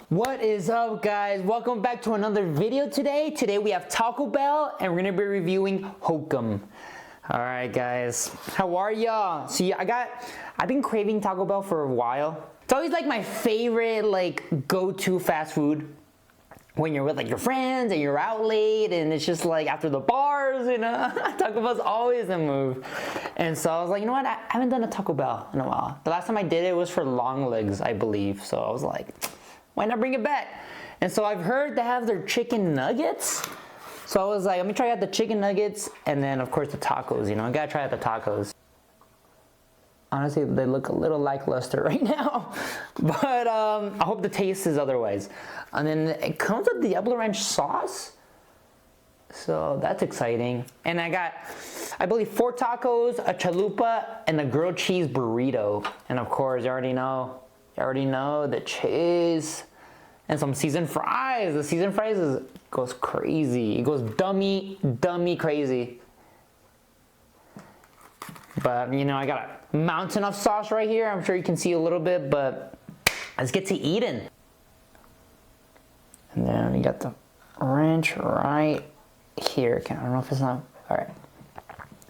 What is up, guys? Welcome back to another video today. Today we have Taco Bell and we're gonna be reviewing Hokum. All right, guys, how are y'all? See, I've been craving Taco Bell for a while. It's always like my favorite go-to fast food when you're with your friends and you're out late and it's just after the bars, Taco Bell's always a move. And so I was like, you know what? I haven't done a Taco Bell in a while. The last time I did it was for long legs, I believe. So I was like, why not bring it back? And so I've heard they have their chicken nuggets. So I was like, let me try out the chicken nuggets and then of course the tacos, I gotta try out the tacos. Honestly, they look a little lackluster right now, but I hope the taste is otherwise. And then it comes with Diablo Ranch sauce. So that's exciting. And I got, I believe 4 tacos, a chalupa, and a grilled cheese burrito. And of course, you already know the cheese and some seasoned fries. The seasoned fries goes crazy. It goes dummy crazy. But I got a mountain of sauce right here. I'm sure you can see a little bit, but let's get to eating. And then we got the ranch right here. I don't know if it's not, all right.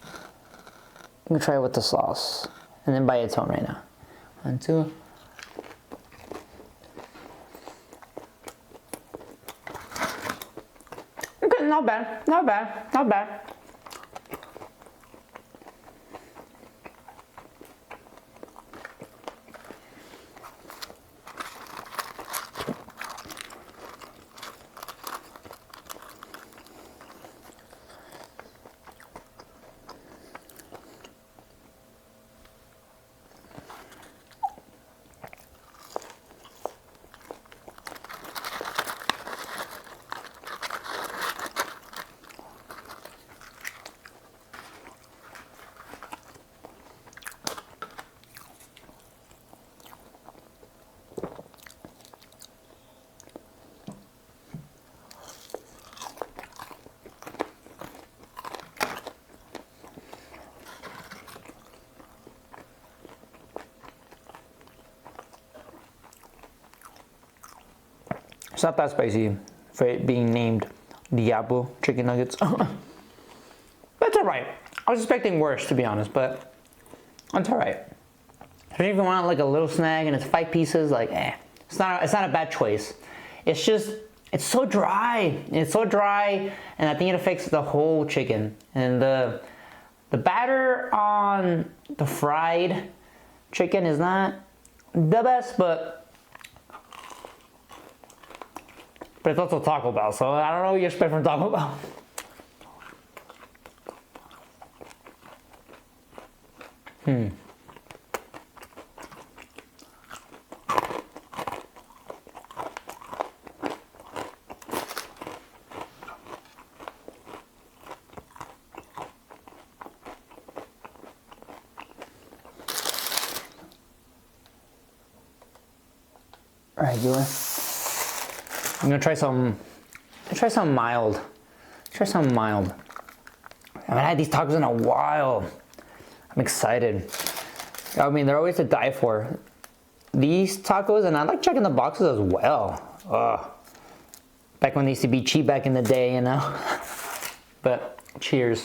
I'm gonna try it with the sauce and then by its own right now. 1, 2. Okay, not bad, not bad, not bad. It's not that spicy for it being named Diablo chicken nuggets. That's alright. I was expecting worse, to be honest, but that's alright. If you want a little snack and it's 5 pieces, it's not a bad choice. It's just, it's so dry. It's so dry, and I think it affects the whole chicken. And the batter on the fried chicken is not the best, but it's also Taco Bell, so I don't know what you expect from Taco Bell. All right, I'm gonna try some mild. Try some mild. I haven't had these tacos in a while. I'm excited. I mean, they're always to die for. These tacos, and I like checking the boxes as well. Ugh. Back when they used to be cheap back in the day, But cheers.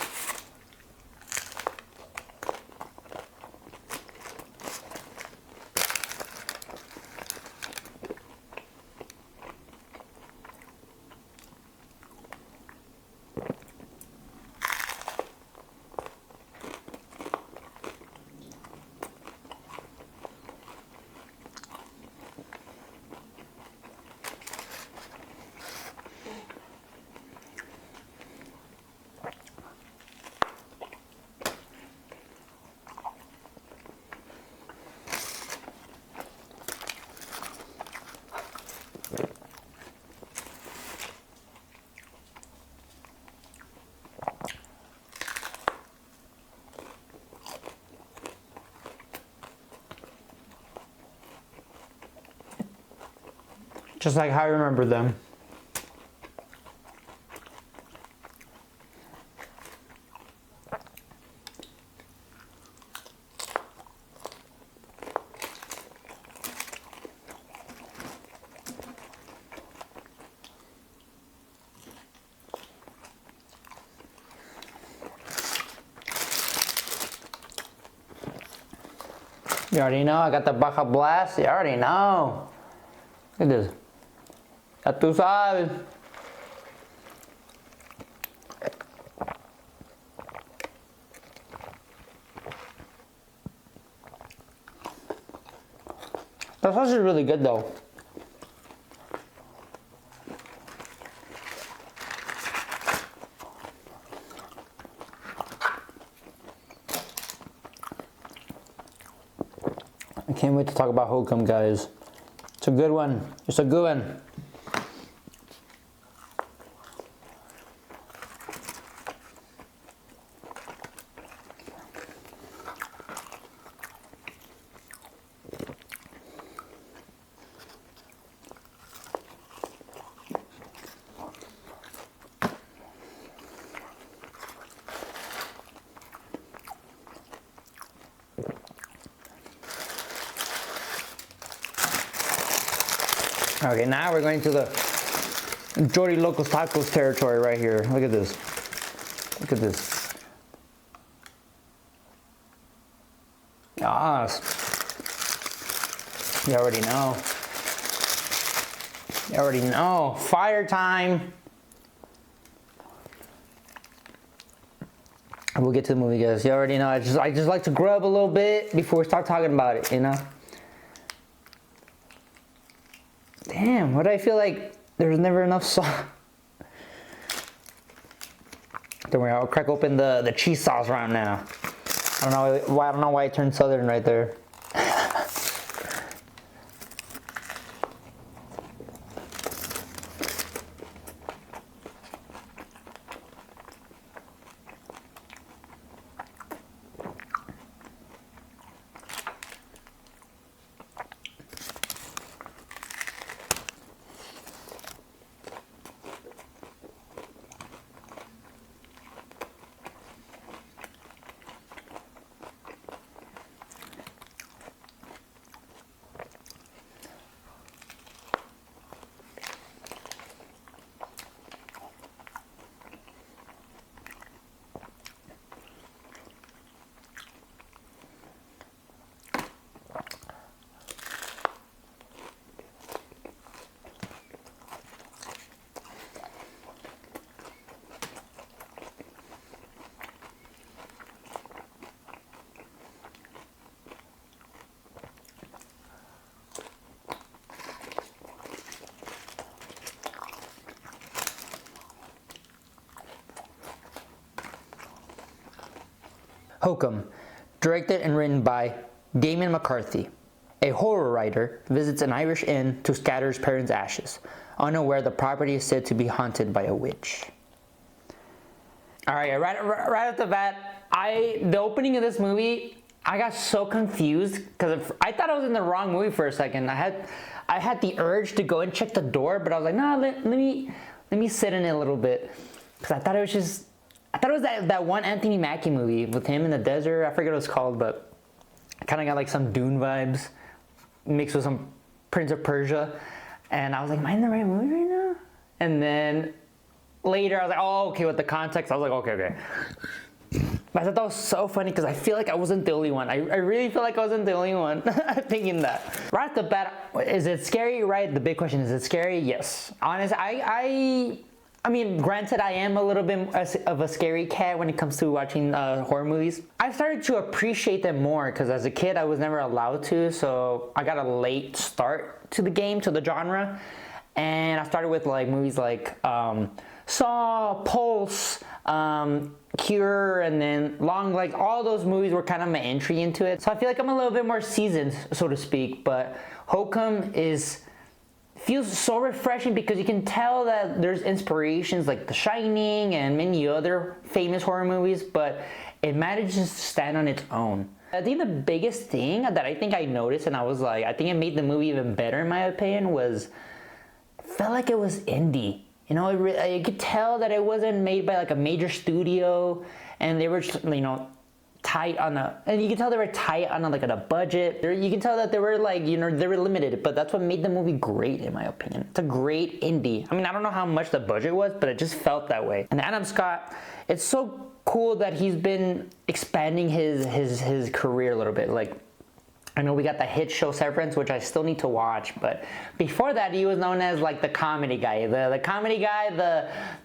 Just like how I remember them. You already know, I got the Baja Blast. You already know. Look at this. Ya tú sabes. The sauce is really good though. I can't wait to talk about Hokum, guys. It's a good one. It's a good one. Okay, now we're going to the Jordy Locos Tacos territory right here. Look at this. Look at this. Ah, you already know. You already know. Fire time. We'll get to the movie, guys. You already know. I just like to grub a little bit before we start talking about it, you know? Damn, why do I feel like there's never enough sauce? Don't worry, I'll crack open the cheese sauce right now. I don't know why it turned southern right there. Hokum, directed and written by Damon McCarthy. A horror writer visits an Irish inn to scatter his parents' ashes, unaware the property is said to be haunted by a witch. Alright, right off the bat, the opening of this movie, I got so confused because I thought I was in the wrong movie for a second. I had the urge to go and check the door, but I was like, nah, let me sit in it a little bit. Because I thought it was that one Anthony Mackie movie with him in the desert. I forget what it's called, but I kind of got like some Dune vibes mixed with some Prince of Persia. And I was like, am I in the right movie right now? And then later I was like, oh, okay, with the context, I was like, okay. But I thought that was so funny because I feel like I wasn't the only one. I really feel like I wasn't the only one thinking that. Right off the bat, is it scary, right? The big question, is it scary? Yes. Honestly, I mean, granted, I am a little bit of a scary cat when it comes to watching horror movies. I've started to appreciate them more because as a kid, I was never allowed to, so I got a late start to the game, to the genre. And I started with like movies like Saw, Pulse, Cure, and then like all those movies were kind of my entry into it. So I feel like I'm a little bit more seasoned, so to speak, but Hokum feels so refreshing because you can tell that there's inspirations like The Shining and many other famous horror movies, but it manages to stand on its own. I think the biggest thing that I think I noticed, and I was like, I think it made the movie even better in my opinion, was felt like it was indie. You know, you could tell that it wasn't made by like a major studio, and they were just, you know, tight on and you can tell they were tight on a budget. You can tell that they were like, you know, they were limited, but that's what made the movie great in my opinion. It's a great indie. I mean, I don't know how much the budget was, but it just felt that way. And Adam Scott, it's so cool that he's been expanding his career a little bit. Like, I know we got the hit show Severance, which I still need to watch, but before that, he was known as like the comedy guy, the comedy guy,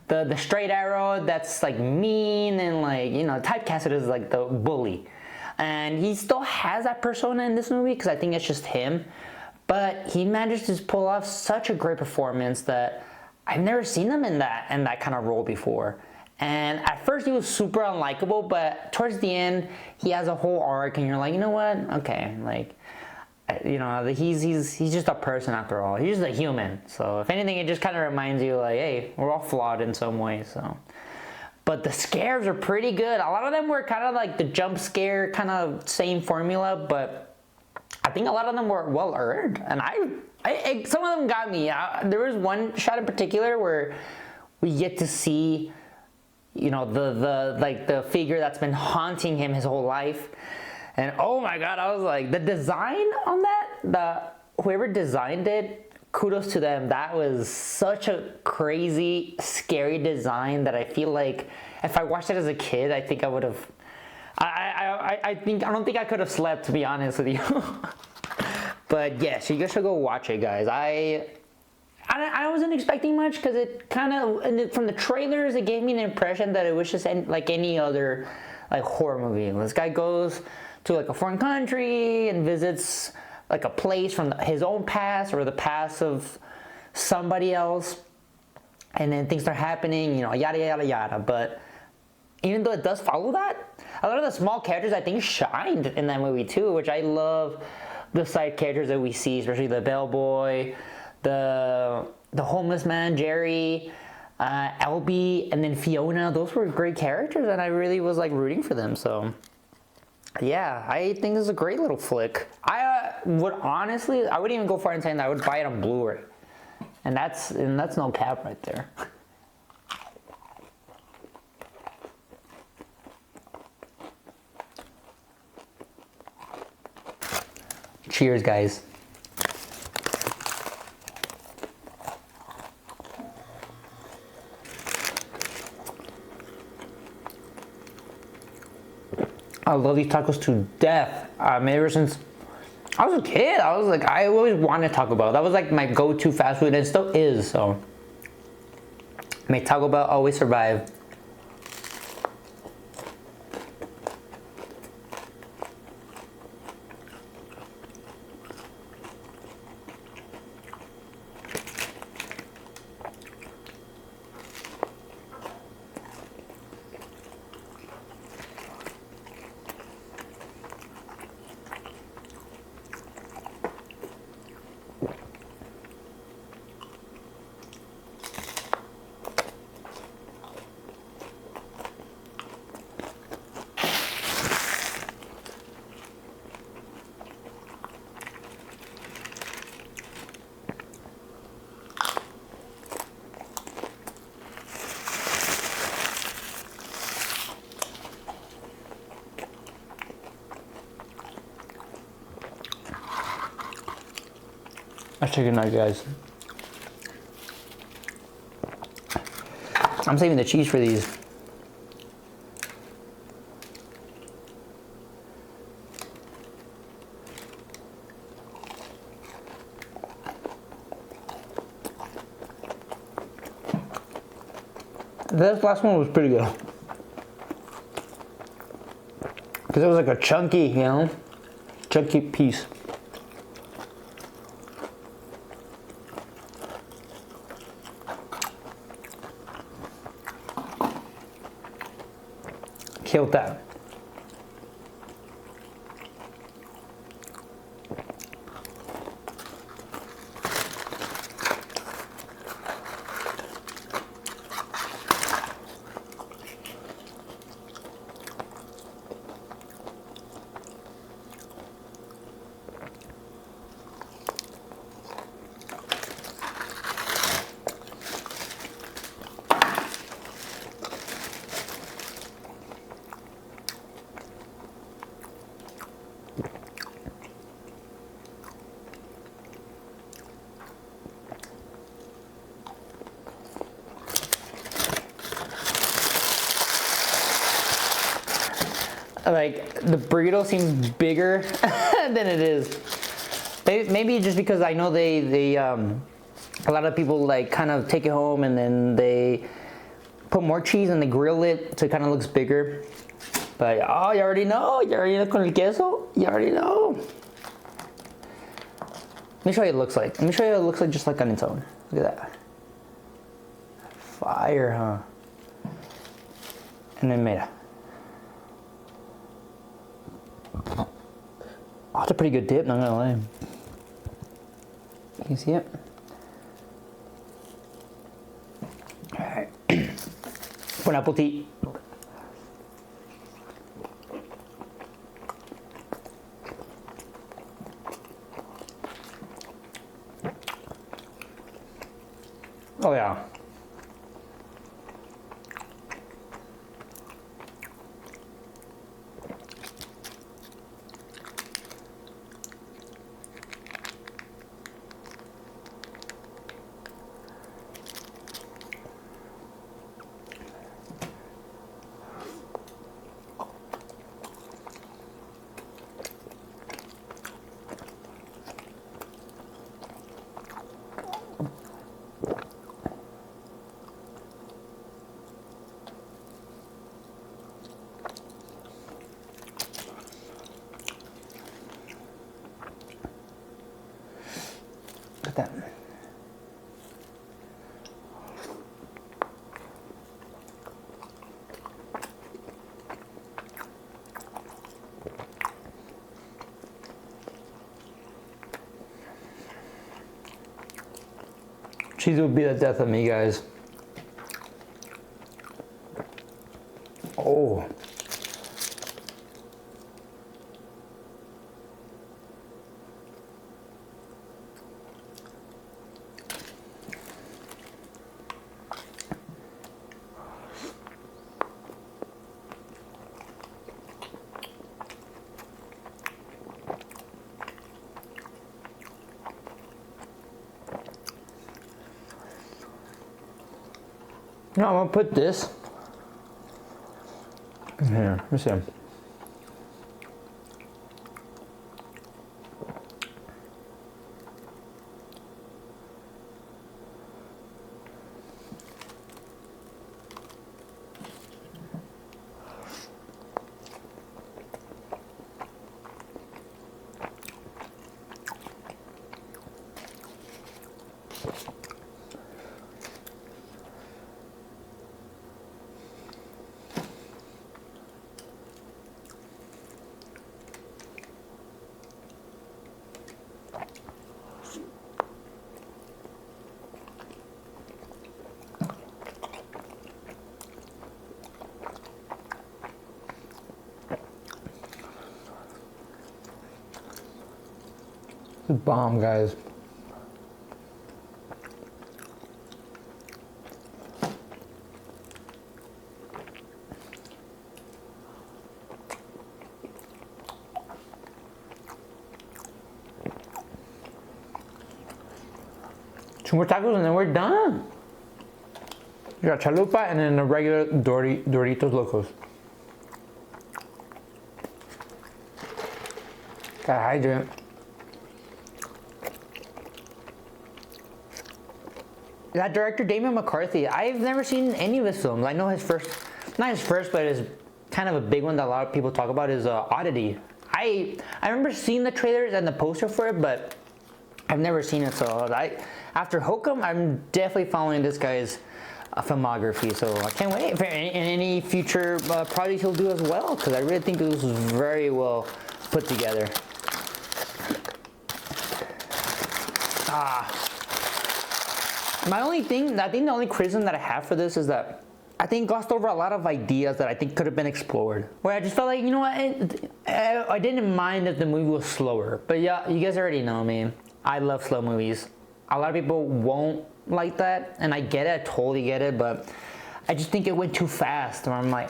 the straight arrow that's like mean and like, you know, typecasted as like the bully. And he still has that persona in this movie because I think it's just him, but he managed to pull off such a great performance that I've never seen him in that kind of role before. And at first he was super unlikable, but towards the end he has a whole arc, and you're like, you know what? Okay, like, you know, he's just a person after all. He's just a human. So if anything, it just kind of reminds you, like, hey, we're all flawed in some way. So, but the scares are pretty good. A lot of them were kind of like the jump scare kind of same formula, but I think a lot of them were well earned, and I some of them got me. There was one shot in particular where we get to see, you know, the figure that's been haunting him his whole life, and oh my god, I was like, the design on that, whoever designed it, kudos to them. That was such a crazy, scary design that I feel like if I watched it as a kid, I think I would have. I don't think I could have slept, to be honest with you. But yeah, so you guys should go watch it, guys. I wasn't expecting much because it kind of, from the trailers, it gave me an impression that it was just like any other like horror movie. This guy goes to like a foreign country and visits like a place from his own past or the past of somebody else, and then things start happening, you know, yada yada yada. But even though it does follow that, a lot of the small characters I think shined in that movie too, which I love. The side characters that we see, especially the bellboy, the homeless man Jerry, Albie, and then Fiona. Those were great characters, and I really was like rooting for them. So yeah, I think this is a great little flick. I would honestly, I wouldn't even go far in saying that I would buy it on Blu-ray, and that's no cap right there. Cheers, guys. I love these tacos to death. Ever since I was a kid, I was like, I always wanted Taco Bell. That was like my go-to fast food, and it still is. So, may Taco Bell always survive. That's chicken nugget, guys. I'm saving the cheese for these. This last one was pretty good. Because it was like a chunky, you know, chunky piece. Killed that. like the burrito seems bigger than it is. Maybe just because I know a lot of people like kind of take it home and then they put more cheese and they grill it so it kind of looks bigger. But oh, you already know con el queso. You already know. Let me show you what it looks like. Let me show you what it looks like just like on its own. Look at that. Fire, huh? And then mira. Oh, it's a pretty good dip, not gonna lie. Can you see it? Alright. Bon appetit. Oh yeah. Look at that. Cheese would be the death of me, guys. Oh. Now I'm gonna put this in here. Let me see. Bomb, guys. Two more tacos and then we're done. You got chalupa and then the regular Doritos Locos. Gotta hydrate. That director, Damon McCarthy, I've never seen any of his films. I know his first, not his first, but his kind of a big one that a lot of people talk about is Oddity. I remember seeing the trailers and the poster for it, but I've never seen it. So after Hokum, I'm definitely following this guy's filmography. So I can't wait for any future projects he'll do as well, because I really think this was very well put together. My only thing, I think the only criticism that I have for this is that I think glossed over a lot of ideas that I think could have been explored. Where I just felt like, you know what, I didn't mind if the movie was slower. But yeah, you guys already know me. I love slow movies. A lot of people won't like that, and I get it, I totally get it, but I just think it went too fast. Where I'm like,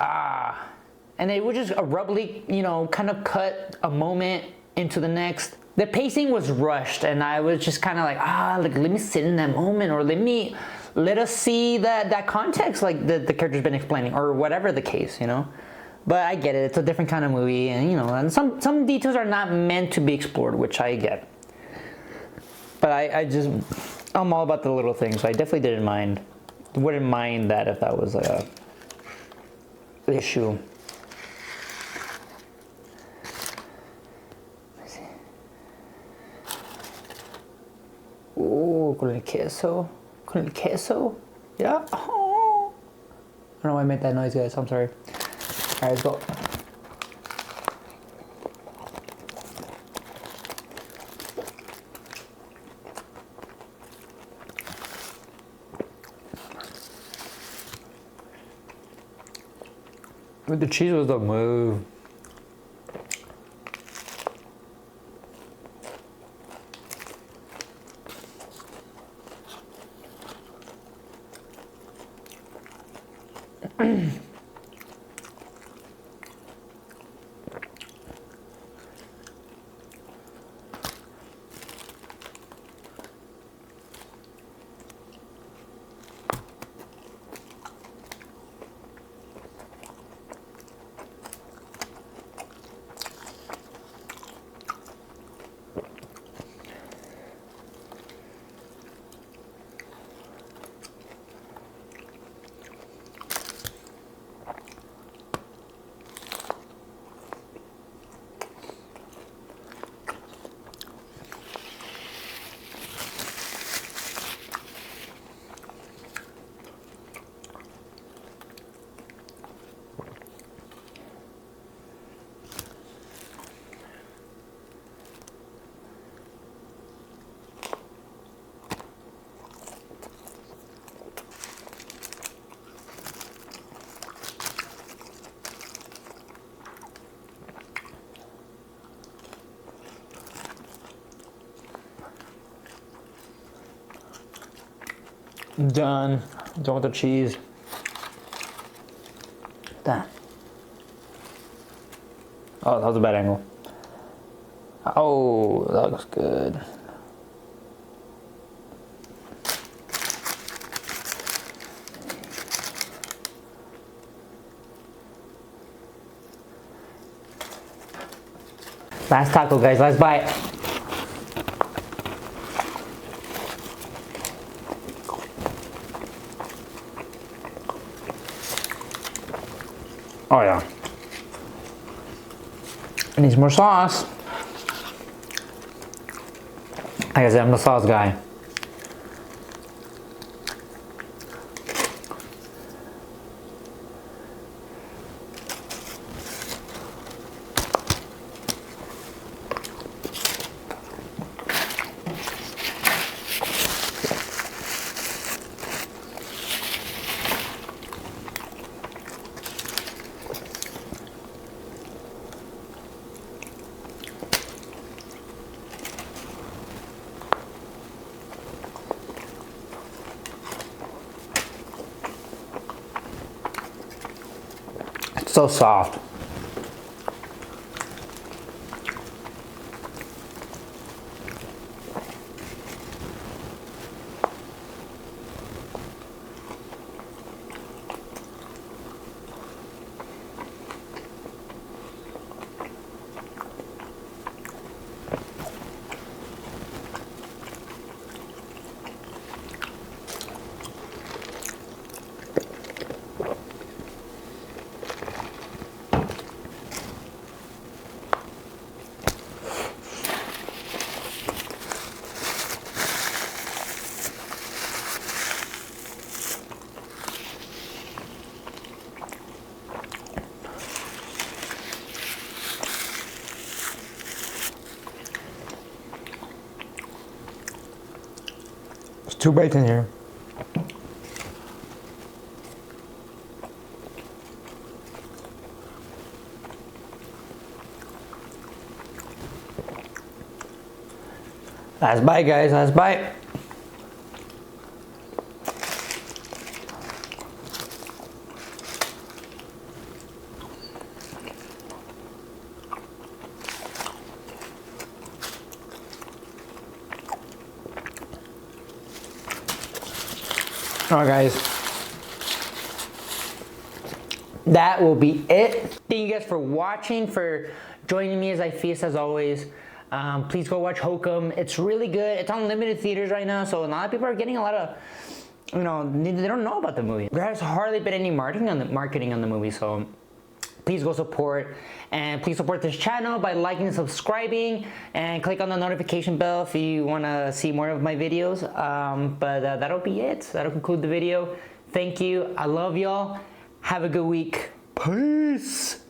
and they would just abruptly, you know, kind of cut a moment into the next. The pacing was rushed, and I was just kind of like, like, let me sit in that moment, or let us see that context, like the character's been explaining, or whatever the case, you know. But I get it. It's a different kind of movie, and you know, and some details are not meant to be explored, which I get. But I'm all about the little things, so I definitely wouldn't mind that if that was a issue. Ooh, con el queso. Con el queso. Yeah. Oh. I don't know why I made that noise, guys. I'm sorry. Alright, let's go. But the cheese was the move. Done. Done with the cheese. Done. Oh, that was a bad angle. Oh, that looks good. Last taco, guys. Last bite. Oh yeah. It needs more sauce. Like I said, I'm the sauce guy. It's so soft. There's 2 bites in here. Last bite, guys. Last bite. Alright, guys. that will be it. Thank you guys for watching, for joining me as I feast as always. Please go watch Hokum. It's really good. It's on limited theaters right now, so a lot of people are getting a lot of, you know, they don't know about the movie. There has hardly been any marketing on the movie, so please go support, and please support this channel by liking and subscribing, and click on the notification bell if you want to see more of my videos. But that'll be it. That'll conclude the video. Thank you. I love y'all. Have a good week. Peace.